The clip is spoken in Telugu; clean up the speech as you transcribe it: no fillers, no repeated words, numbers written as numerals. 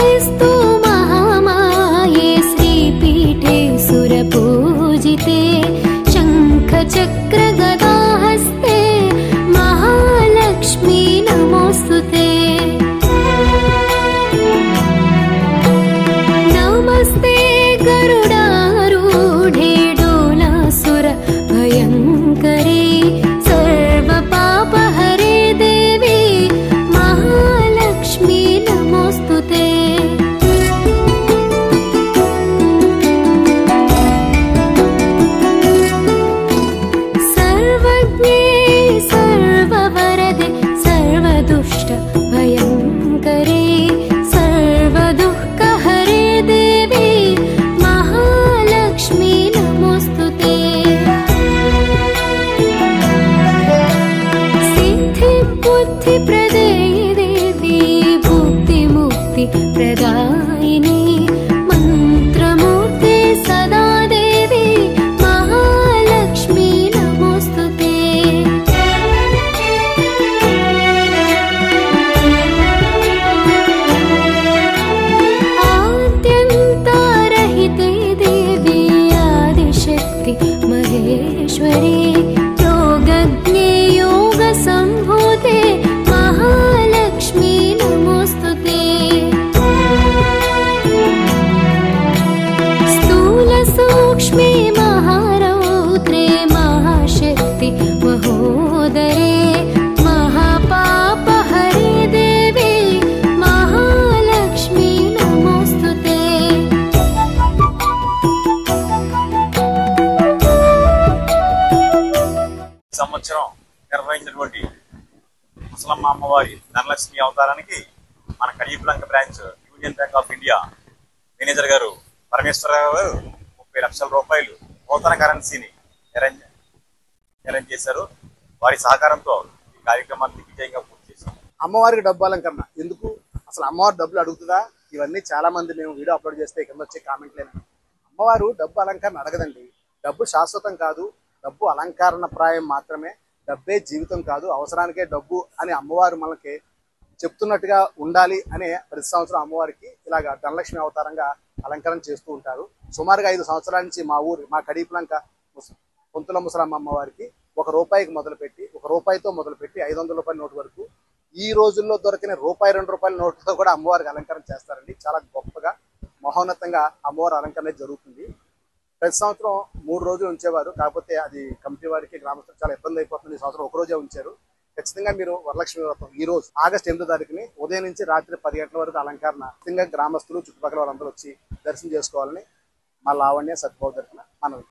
नमस्तेस्तु महामाये श्रीपीठे सुरपूजिते शङ्खचक्रगदाहस्ते महालक्ष्मी नमोस्तुते। नमस्ते गरुडारूढे डोलासुर भयङ्करे सर्वपापहरे देवी महालक्ष्मी नमोस्तुते। सर्वज्ञे सर्ववरदे सर्वदुष्ट भयङ्करे सर्वदुःखहरे देवी महालक्ष्मी नमोस्तुते। सिद्धिबुद्धिप्रदे देवी भुक्तिमुक्तिप्रदायिनी मन्त्रमूर्ते सदा देवी महालक्ष्मी नमोस्तुते। आद्यन्तारहिते देवी आदिशक्ति महेश्वरी योगज्ञे योगसम्भूते महालक्ष्मी नमोस्तुते। स्थूलसूक्ष्मे महारौद्रे महाशक्ति महोदरे महापापहरे देवी महालक्ष्मी नमोस्तुते। సంవత్సరం నిర్వహించినటువంటి ముసలమ్మ అమ్మవారి ధనలక్ష్మి అవతారానికి మన Kadiyapulanka branch union bank of India manager గారు పరమేశ్వరరావు గారు 30 లక్షల రూపాయలు నూతన కరెన్సీని అరేంజ్ చేశారు. వారి సహకారంతో ఈ కార్యక్రమాన్ని దిగ్విజయంగా పూర్తి చేశారు. అమ్మవారికి డబ్బు అలంకరణ ఎందుకు, అసలు అమ్మవారు డబ్బులు అడుగుతుందా, ఇవన్నీ చాలా మంది మేము వీడియో అప్లోడ్ చేస్తే కింద వచ్చే కామెంట్ లేదు. అమ్మవారు డబ్బు అలంకరణ అడగదండి. డబ్బు శాశ్వతం కాదు, డబ్బు అలంకరణ ప్రాయం మాత్రమే. డబ్బే జీవితం కాదు, అవసరానికే డబ్బు అని అమ్మవారు మనకి చెప్తున్నట్టుగా ఉండాలి అనే ప్రతి సంవత్సరం అమ్మవారికి ఇలాగ ధనలక్ష్మి అవతారంగా అలంకరణ చేస్తూ ఉంటారు. సుమారుగా 5 సంవత్సరాల నుంచి మా కడియపులంక పొంతుల ముసలమ్మ అమ్మవారికి ₹1 మొదలుపెట్టి ₹1తో మొదలుపెట్టి 500 రూపాయల నోటు వరకు ఈ రోజుల్లో దొరికిన ₹2 నోట్లతో కూడా అమ్మవారికి అలంకరణ చేస్తారండి. చాలా గొప్పగా మహోన్నతంగా అమ్మవారి అలంకరణ జరుగుతుంది. ప్రతి సంవత్సరం 3 రోజులు ఉంచేవారు, కాకపోతే అది కమిటీ వారికి గ్రామస్తులకు చాలా ఇబ్బంది అయిపోతుంది. ఈ సంవత్సరం 1 రోజే ఉంచారు. ఖచ్చితంగా మీరు వరలక్ష్మి వ్రతం ఈ రోజు ఆగస్టు 8వ తారీఖుని ఉదయం నుంచి రాత్రి 10 గంటల వరకు అలంకరణ ఖచ్చితంగా గ్రామస్తులు చుట్టుపక్కల వాళ్ళందరూ వచ్చి దర్శనం చేసుకోవాలని మా లావణ్య సత్యభావ తరపున మనవి.